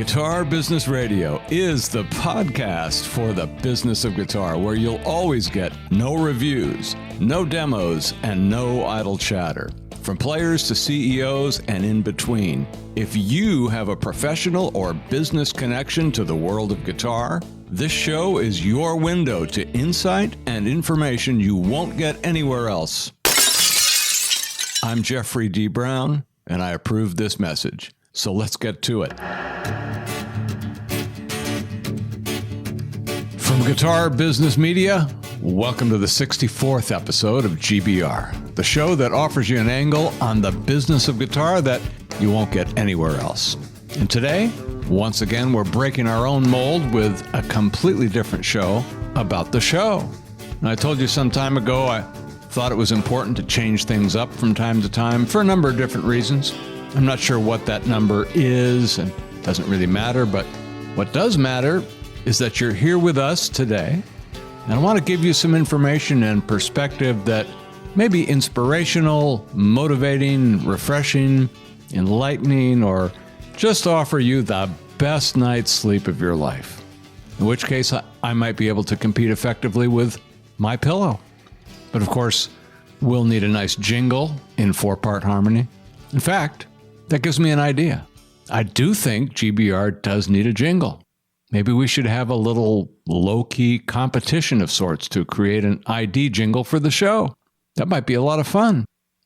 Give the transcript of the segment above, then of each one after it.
Guitar Business Radio is the podcast for the business of guitar, where you'll always get no reviews, no demos, and no idle chatter. From players to CEOs and in between. If you have a professional or business connection to the world of guitar, this show is your window to insight and information you won't get anywhere else. I'm Jeffrey D. Brown, and I approve this message. So let's get to it. From Guitar Business Media, welcome to the 64th episode of GBR, the show that offers you an angle on the business of guitar that you won't get anywhere else. And today, once again, we're breaking our own mold with a completely different show about the show. And I told you some time ago, I thought it was important to change things up from time to time for a number of different reasons. I'm not sure what that number is, and it doesn't really matter, but what does matter is that you're here with us today, and I want to give you some information and perspective that may be inspirational, motivating, refreshing, enlightening, or just offer you the best night's sleep of your life. In which case, I might be able to compete effectively with my pillow. But of course, we'll need a nice jingle in 4-part harmony. In fact, that gives me an idea. I do think GBR does need a jingle. Maybe we should have a little low-key competition of sorts to create an ID jingle for the show. That might be a lot of fun.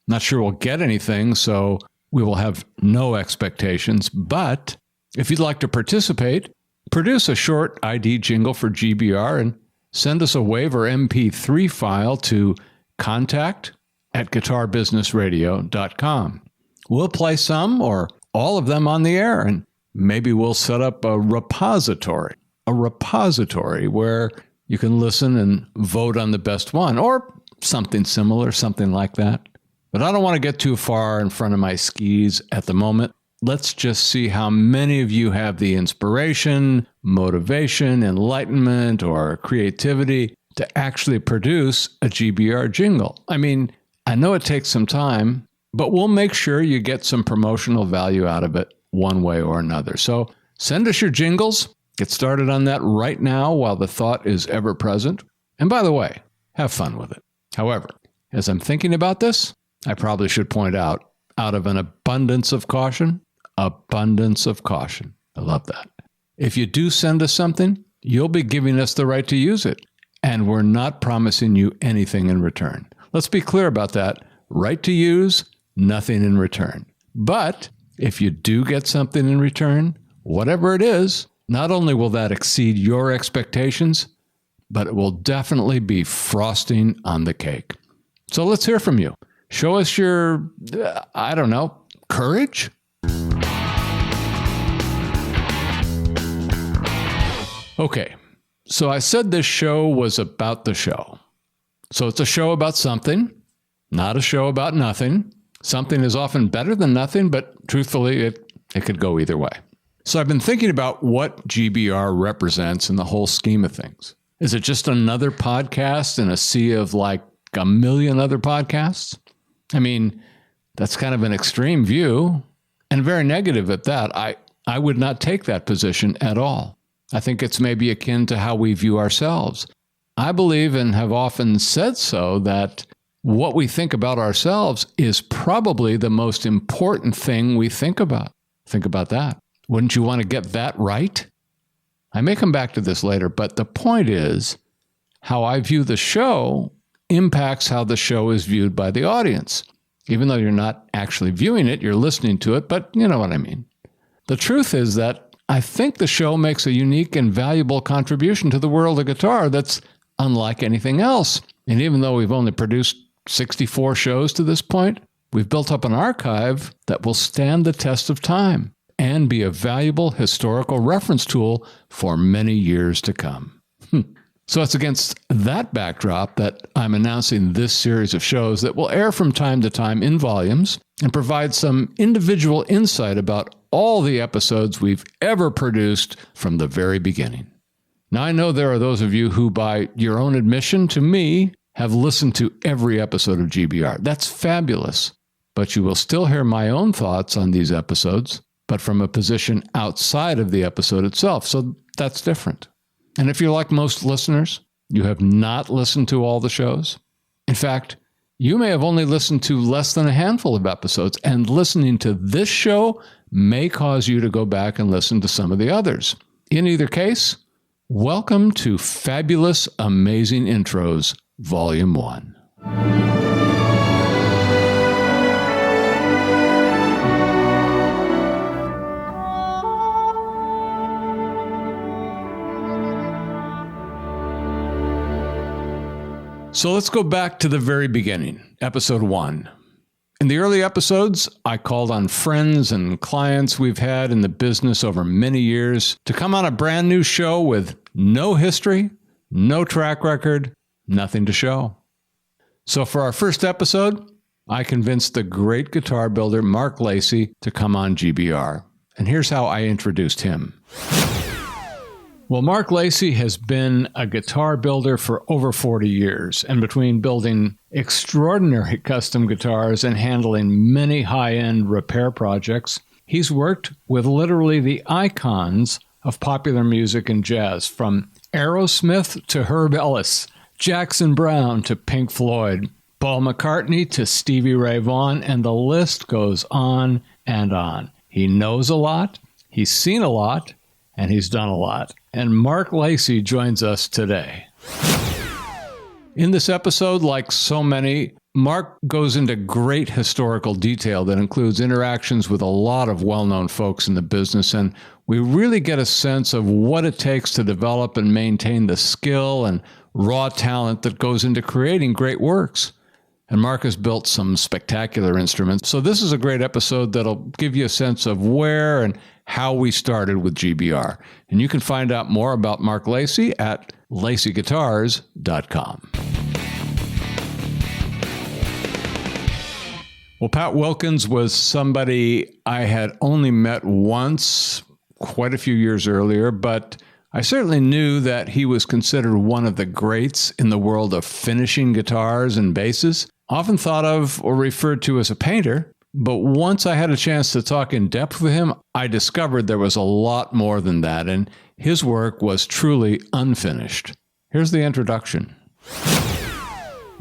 Not sure we'll get anything, so we will have no expectations. But if you'd like to participate, produce a short ID jingle for GBR and send us a WAV or MP3 file to contact@guitarbusinessradio.com. We'll play some or all of them on the air, and maybe we'll set up a repository where you can listen and vote on the best one, or something similar, something like that. But I don't want to get too far in front of my skis at the moment. Let's just see how many of you have the inspiration, motivation, enlightenment, or creativity to actually produce a GBR jingle. I mean, I know it takes some time, but we'll make sure you get some promotional value out of it one way or another. So send us your jingles. Get started on that right now while the thought is ever present. And by the way, have fun with it. However, as I'm thinking about this, I probably should point out of an abundance of caution. I love that. If you do send us something, you'll be giving us the right to use it. And we're not promising you anything in return. Let's be clear about that. Right to use, nothing in return. But if you do get something in return, whatever it is, not only will that exceed your expectations, but it will definitely be frosting on the cake. So let's hear from you. Show us your, courage? Okay, so I said this show was about the show. So it's a show about something, not a show about nothing. Something is often better than nothing, but truthfully, it could go either way. So I've been thinking about what GBR represents in the whole scheme of things. Is it just another podcast in a sea of like a million other podcasts? I mean, that's kind of an extreme view, and very negative at that. I would not take that position at all. I think it's maybe akin to how we view ourselves. I believe, and have often said so, that what we think about ourselves is probably the most important thing we think about. Think about that. Wouldn't you want to get that right? I may come back to this later, but the point is, how I view the show impacts how the show is viewed by the audience. Even though you're not actually viewing it, you're listening to it, but you know what I mean. The truth is that I think the show makes a unique and valuable contribution to the world of guitar that's unlike anything else. And even though we've only produced 64 shows to this point, we've built up an archive that will stand the test of time and be a valuable historical reference tool for many years to come. So it's against that backdrop that I'm announcing this series of shows that will air from time to time in volumes and provide some individual insight about all the episodes we've ever produced from the very beginning. Now, I know there are those of you who, by your own admission to me, have listened to every episode of GBR. That's fabulous. But you will still hear my own thoughts on these episodes but from a position outside of the episode itself. So that's different. And if you're like most listeners, you have not listened to all the shows. In fact, you may have only listened to less than a handful of episodes, and listening to this show may cause you to go back and listen to some of the others. In either case, welcome to Fabulous Amazing Intros, Volume 1. So let's go back to the very beginning, episode 1. In the early episodes, I called on friends and clients we've had in the business over many years to come on a brand new show with no history, no track record, nothing to show. So for our first episode, I convinced the great guitar builder Mark Lacey to come on GBR. And here's how I introduced him. Well, Mark Lacey has been a guitar builder for over 40 years, and between building extraordinary custom guitars and handling many high-end repair projects, he's worked with literally the icons of popular music and jazz, from Aerosmith to Herb Ellis, Jackson Browne to Pink Floyd, Paul McCartney to Stevie Ray Vaughan, and the list goes on and on. He knows a lot, he's seen a lot, and he's done a lot. And Mark Lacey joins us today. In this episode, like so many, Mark goes into great historical detail that includes interactions with a lot of well-known folks in the business, and we really get a sense of what it takes to develop and maintain the skill and raw talent that goes into creating great works. And Mark has built some spectacular instruments. So this is a great episode that'll give you a sense of where and how we started with GBR. And you can find out more about Mark Lacey at laceyguitars.com. Well, Pat Wilkins was somebody I had only met once, quite a few years earlier, but I certainly knew that he was considered one of the greats in the world of finishing guitars and basses, often thought of or referred to as a painter. But once I had a chance to talk in depth with him, I discovered there was a lot more than that, and his work was truly unfinished. Here's the introduction.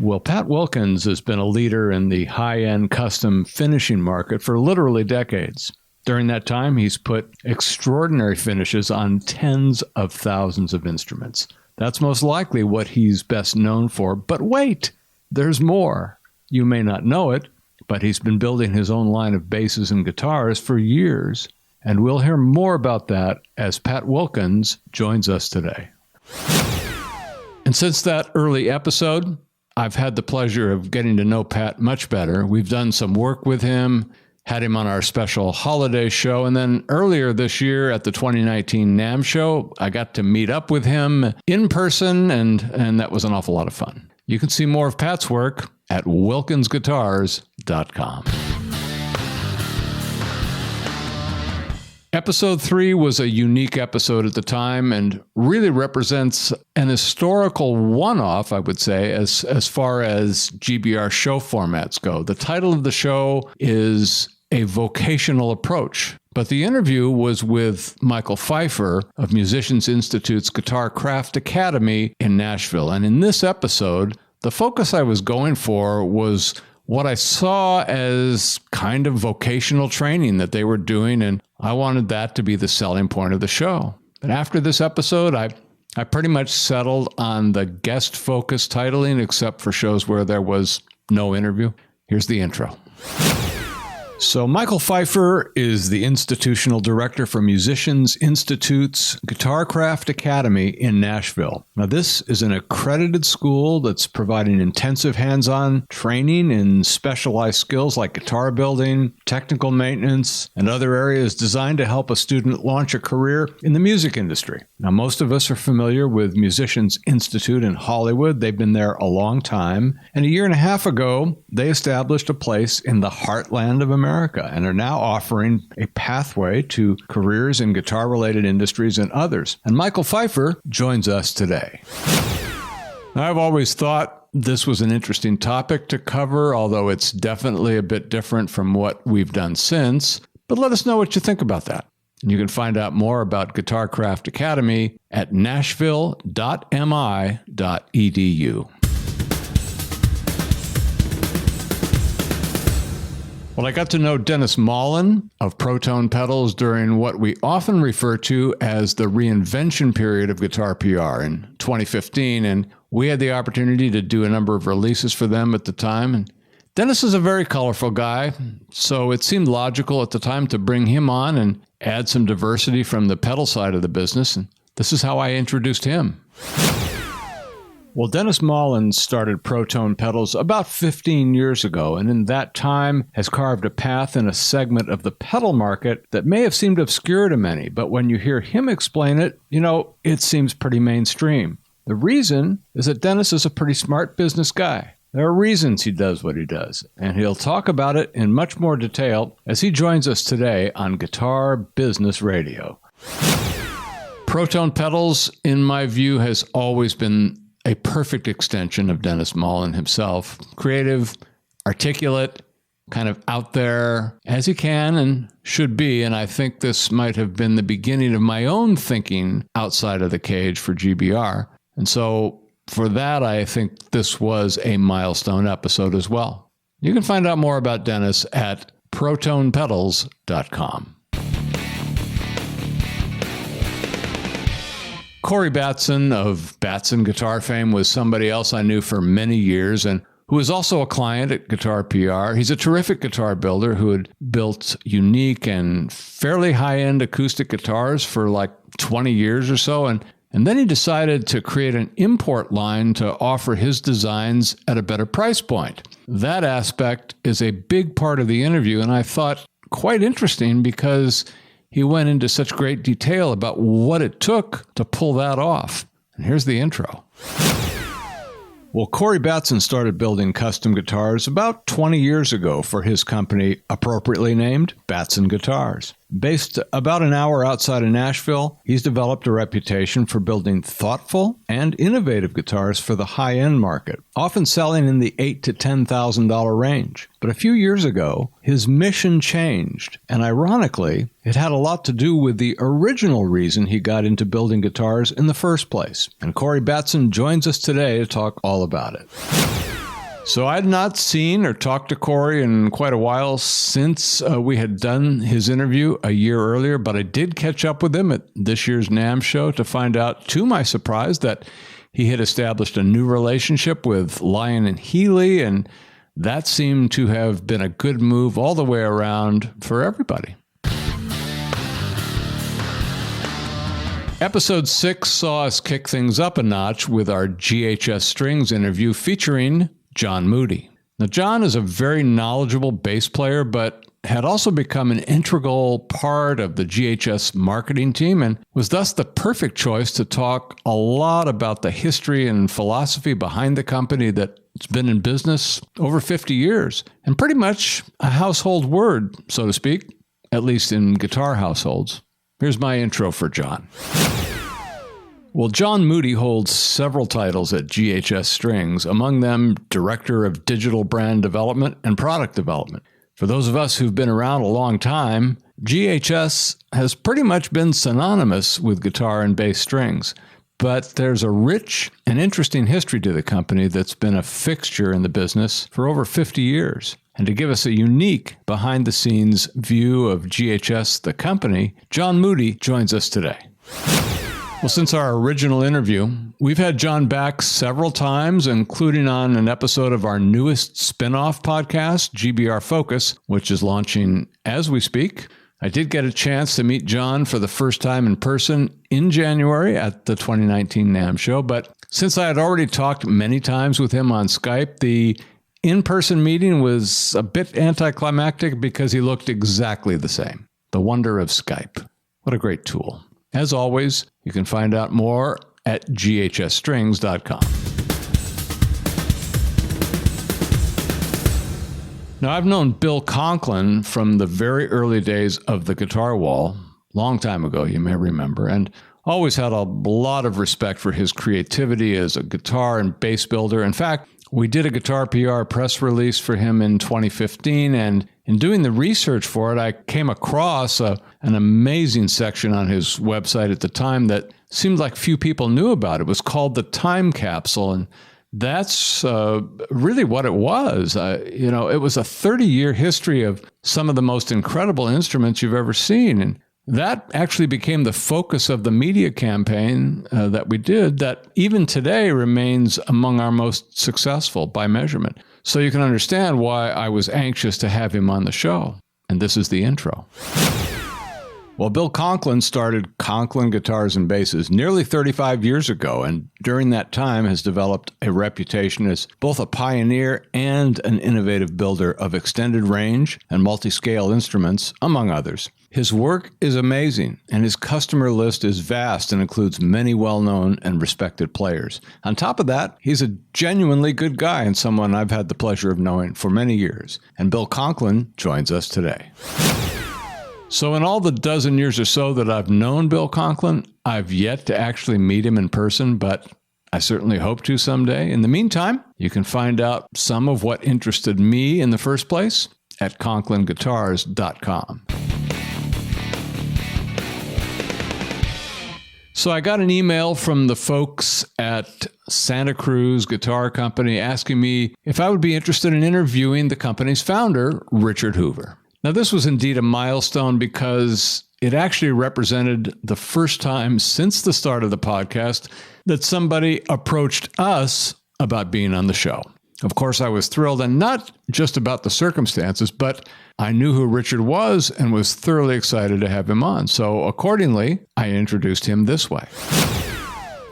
Well, Pat Wilkins has been a leader in the high-end custom finishing market for literally decades. During that time, he's put extraordinary finishes on tens of thousands of instruments. That's most likely what he's best known for. But wait, there's more. You may not know it, but he's been building his own line of basses and guitars for years, and we'll hear more about that as Pat Wilkins joins us today. And since that early episode, I've had the pleasure of getting to know Pat much better. We've done some work with him, had him on our special holiday show, and then earlier this year at the 2019 NAMM show, I got to meet up with him in person, and that was an awful lot of fun. You can see more of Pat's work at wilkinsguitars.com. Episode 3 was a unique episode at the time and really represents an historical one-off, I would say, as far as GBR show formats go. The title of the show is A Vocational Approach, but the interview was with Michael Pfeiffer of Musicians Institute's Guitar Craft Academy in Nashville. And in this episode, the focus I was going for was what I saw as kind of vocational training that they were doing, and I wanted that to be the selling point of the show. But after this episode, I pretty much settled on the guest focus titling, except for shows where there was no interview. Here's the intro. So Michael Pfeiffer is the institutional director for Musicians Institute's Guitar Craft Academy in Nashville. Now, this is an accredited school that's providing intensive hands-on training in specialized skills like guitar building, technical maintenance, and other areas designed to help a student launch a career in the music industry. Now, most of us are familiar with Musicians Institute in Hollywood. They've been there a long time. And a year and a half ago, they established a place in the heartland of America and are now offering a pathway to careers in guitar-related industries and others. And Michael Pfeiffer joins us today. I've always thought this was an interesting topic to cover, although it's definitely a bit different from what we've done since. But let us know what you think about that. And you can find out more about Guitarcraft Academy at nashville.mi.edu. Well, I got to know Dennis Mullen of Protone Pedals during what we often refer to as the reinvention period of guitar PR in 2015, and we had the opportunity to do a number of releases for them at the time. And Dennis is a very colorful guy, so it seemed logical at the time to bring him on and add some diversity from the pedal side of the business, and this is how I introduced him. Well, Dennis Mullen started Protone Pedals about 15 years ago, and in that time has carved a path in a segment of the pedal market that may have seemed obscure to many, but when you hear him explain it, it seems pretty mainstream. The reason is that Dennis is a pretty smart business guy. There are reasons he does what he does, and he'll talk about it in much more detail as he joins us today on Guitar Business Radio. Protone Pedals, in my view, has always been a perfect extension of Dennis Mullen himself. Creative, articulate, kind of out there as he can and should be, and I think this might have been the beginning of my own thinking outside of the cage for GBR. And so for that, I think this was a milestone episode as well. You can find out more about Dennis at protonepedals.com. Corey Batson of Batson Guitar fame was somebody else I knew for many years and who was also a client at Guitar PR. He's a terrific guitar builder who had built unique and fairly high-end acoustic guitars for like 20 years or so, and then he decided to create an import line to offer his designs at a better price point. That aspect is a big part of the interview, and I thought quite interesting because he went into such great detail about what it took to pull that off. And here's the intro. Well, Corey Batson started building custom guitars about 20 years ago for his company, appropriately named Batson Guitars. Based about an hour outside of Nashville, he's developed a reputation for building thoughtful and innovative guitars for the high-end market, often selling in the $8,000 to $10,000 range. But a few years ago, his mission changed, and ironically, it had a lot to do with the original reason he got into building guitars in the first place. And Corey Batson joins us today to talk all about it. So I'd not seen or talked to Corey in quite a while since we had done his interview a year earlier, but I did catch up with him at this year's NAMM show to find out, to my surprise, that he had established a new relationship with Lyon and Healy, and that seemed to have been a good move all the way around for everybody. Episode 6 saw us kick things up a notch with our GHS Strings interview featuring John Moody. Now, John is a very knowledgeable bass player, but had also become an integral part of the GHS marketing team and was thus the perfect choice to talk a lot about the history and philosophy behind the company that's been in business over 50 years and pretty much a household word, so to speak, at least in guitar households. Here's my intro for John. Well, John Moody holds several titles at GHS Strings, among them Director of Digital Brand Development and Product Development. For those of us who've been around a long time, GHS has pretty much been synonymous with guitar and bass strings. But there's a rich and interesting history to the company that's been a fixture in the business for over 50 years. And to give us a unique behind-the-scenes view of GHS, the company, John Moody joins us today. Well, since our original interview, we've had John back several times, including on an episode of our newest spin-off podcast, GBR Focus, which is launching as we speak. I did get a chance to meet John for the first time in person in January at the 2019 NAMM show, but since I had already talked many times with him on Skype, the in-person meeting was a bit anticlimactic because he looked exactly the same. The wonder of Skype. What a great tool. As always, you can find out more at ghsstrings.com. Now, I've known Bill Conklin from the very early days of the Guitar Wall, long time ago, you may remember, and always had a lot of respect for his creativity as a guitar and bass builder. In fact, we did a Guitar PR press release for him in 2015, and in doing the research for it, I came across an amazing section on his website at the time that seemed like few people knew about. It was called The Time Capsule, and that's really what it was. It was a 30-year history of some of the most incredible instruments you've ever seen. And that actually became the focus of the media campaign that we did that even today remains among our most successful by measurement. So you can understand why I was anxious to have him on the show. And this is the intro. Well, Bill Conklin started Conklin Guitars and Basses nearly 35 years ago, and during that time has developed a reputation as both a pioneer and an innovative builder of extended range and multi-scale instruments, among others. His work is amazing, and his customer list is vast and includes many well-known and respected players. On top of that, he's a genuinely good guy and someone I've had the pleasure of knowing for many years. And Bill Conklin joins us today. So in all the dozen years or so that I've known Bill Conklin, I've yet to actually meet him in person, but I certainly hope to someday. In the meantime, you can find out some of what interested me in the first place at ConklinGuitars.com. So I got an email from the folks at Santa Cruz Guitar Company asking me if I would be interested in interviewing the company's founder, Richard Hoover. Now, this was indeed a milestone because it actually represented the first time since the start of the podcast that somebody approached us about being on the show. Of course, I was thrilled, and not just about the circumstances, but I knew who Richard was and was thoroughly excited to have him on. So accordingly, I introduced him this way.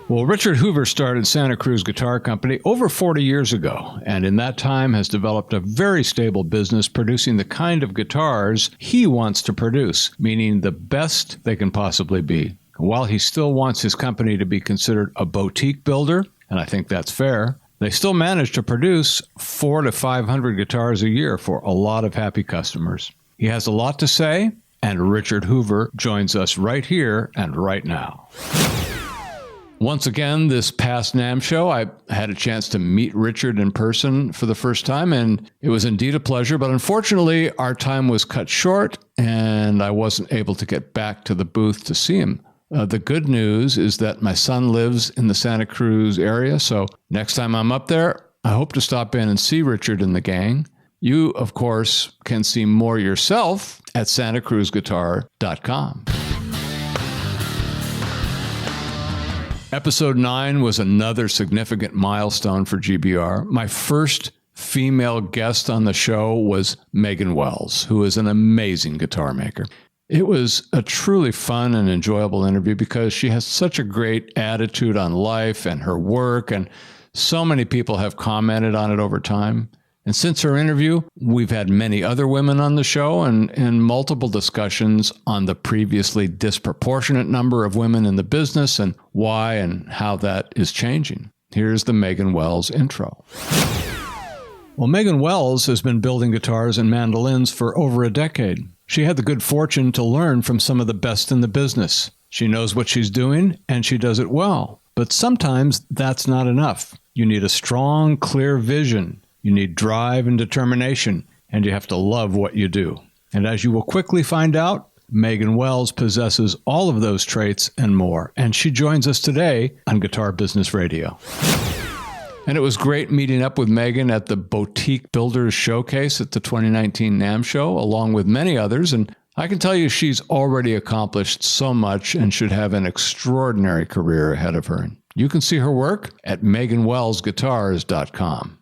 Well, Richard Hoover started Santa Cruz Guitar Company over 40 years ago, and in that time has developed a very stable business producing the kind of guitars he wants to produce, meaning the best they can possibly be. While he still wants his company to be considered a boutique builder, and I think that's fair, they still manage to produce 400 to 500 guitars a year for a lot of happy customers. He has a lot to say, and Richard Hoover joins us right here and right now. Once again, this past NAMM show, I had a chance to meet Richard in person for the first time, and it was indeed a pleasure. But unfortunately, our time was cut short, and I wasn't able to get back to the booth to see him. The good news is that my son lives in the Santa Cruz area, so next time I'm up there, I hope to stop in and see Richard and the gang. You, of course, can see more yourself at SantaCruzGuitar.com. Episode 9 was another significant milestone for GBR. My first female guest on the show was Megan Wells, who is an amazing guitar maker. It was a truly fun and enjoyable interview because she has such a great attitude on life and her work, and so many people have commented on it over time. And since her interview, we've had many other women on the show and multiple discussions on the previously disproportionate number of women in the business and why and how that is changing. Here's the Megan Wells intro. Well, Megan Wells has been building guitars and mandolins for over a decade. She had the good fortune to learn from some of the best in the business. She knows what she's doing, and she does it well. But sometimes that's not enough. You need a strong, clear vision. You need drive and determination, and you have to love what you do. And as you will quickly find out, Megan Wells possesses all of those traits and more, and she joins us today on Guitar Business Radio. And it was great meeting up with Megan at the Boutique Builders Showcase at the 2019 NAMM show, along with many others, and I can tell you she's already accomplished so much and should have an extraordinary career ahead of her. You can see her work at MeganWellsGuitars.com.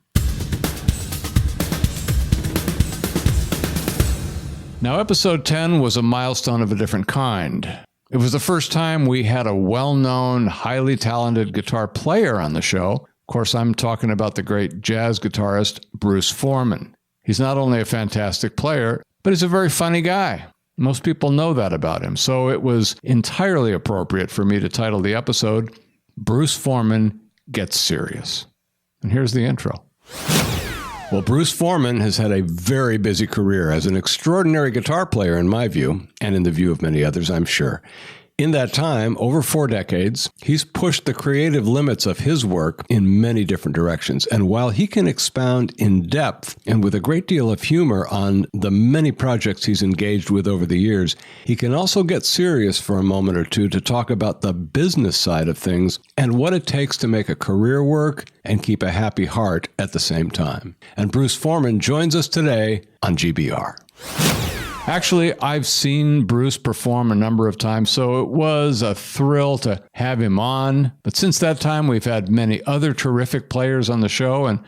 Now, episode 10 was a milestone of a different kind. It was the first time we had a well-known, highly talented guitar player on the show. Of course, I'm talking about the great jazz guitarist, Bruce Foreman. He's not only a fantastic player, but he's a very funny guy. Most people know that about him, so it was entirely appropriate for me to title the episode, Bruce Foreman Gets Serious. And here's the intro. Well, Bruce Foreman has had a very busy career as an extraordinary guitar player in my view, and in the view of many others, I'm sure. In that time, over 4 decades, he's pushed the creative limits of his work in many different directions. And while he can expound in depth and with a great deal of humor on the many projects he's engaged with over the years, he can also get serious for a moment or two to talk about the business side of things and what it takes to make a career work and keep a happy heart at the same time. And Bruce Forman joins us today on GBR. Actually, I've seen Bruce perform a number of times, so it was a thrill to have him on. But since that time, we've had many other terrific players on the show, and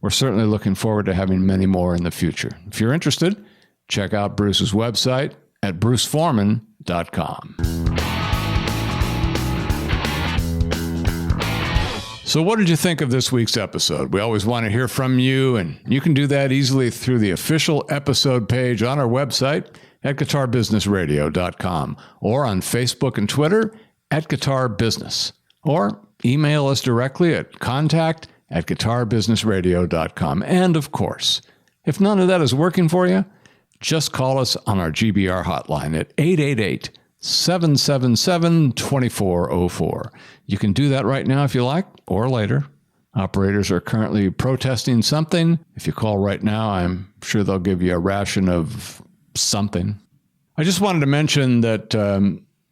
we're certainly looking forward to having many more in the future. If you're interested, check out Bruce's website at bruceforman.com. So what did you think of this week's episode? We always want to hear from you, and you can do that easily through the official episode page on our website at guitarbusinessradio.com or on Facebook and Twitter at Guitar Business, or email us directly at contact@guitarbusinessradio.com. And of course, if none of that is working for you, just call us on our GBR hotline at 888-777-2404. You can do that right now if you like, or later. Operators are currently protesting something. If you call right now, I'm sure they'll give you a ration of something. I just wanted to mention that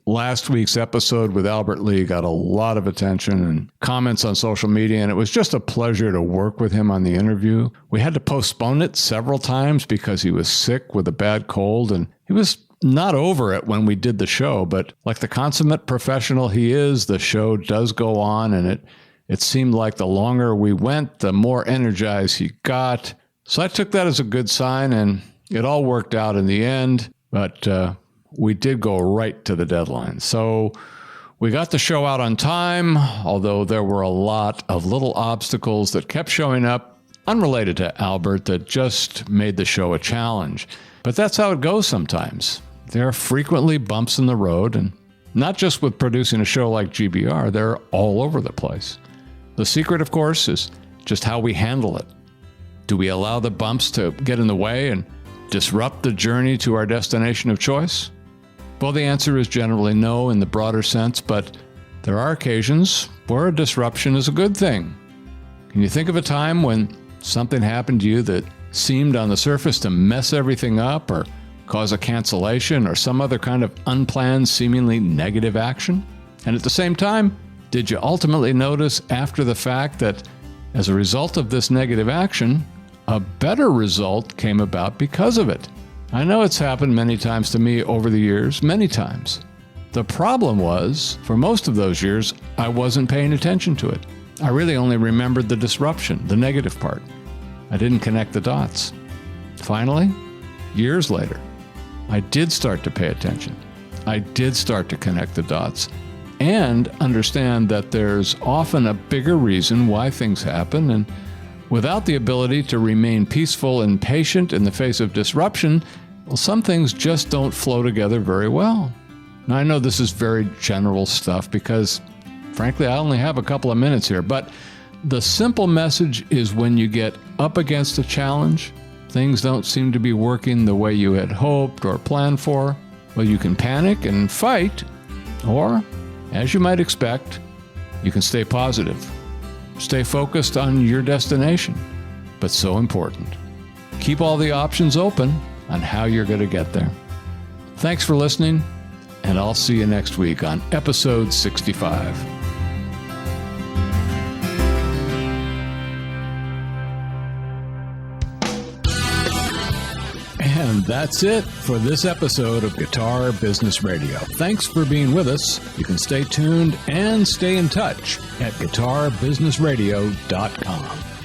last week's episode with Albert Lee got a lot of attention and comments on social media, and it was just a pleasure to work with him on the interview. We had to postpone it several times because he was sick with a bad cold, and he was not over it when we did the show, but like the consummate professional he is, the show does go on, and it seemed like the longer we went, the more energized he got. So I took that as a good sign, and it all worked out in the end, but we did go right to the deadline. So we got the show out on time, although there were a lot of little obstacles that kept showing up, unrelated to Albert, that just made the show a challenge. But that's how it goes sometimes. There are frequently bumps in the road, and not just with producing a show like GBR, they're all over the place. The secret, of course, is just how we handle it. Do we allow the bumps to get in the way and disrupt the journey to our destination of choice? Well, the answer is generally no in the broader sense, but there are occasions where a disruption is a good thing. Can you think of a time when something happened to you that seemed on the surface to mess everything up or cause a cancellation or some other kind of unplanned, seemingly negative action? And at the same time, did you ultimately notice after the fact that as a result of this negative action, a better result came about because of it? I know it's happened many times to me over the years, many times. The problem was, for most of those years, I wasn't paying attention to it. I really only remembered the disruption, the negative part. I didn't connect the dots. Finally, years later, I did start to pay attention. I did start to connect the dots and understand that there's often a bigger reason why things happen, and without the ability to remain peaceful and patient in the face of disruption, well, some things just don't flow together very well. Now, I know this is very general stuff because, frankly, I only have a couple of minutes here, but the simple message is when you get up against a challenge, things don't seem to be working the way you had hoped or planned for, well, you can panic and fight, or, as you might expect, you can stay positive. Stay focused on your destination, but so important. Keep all the options open on how you're going to get there. Thanks for listening, and I'll see you next week on episode 65. And that's it for this episode of Guitar Business Radio. Thanks for being with us. You can stay tuned and stay in touch at guitarbusinessradio.com.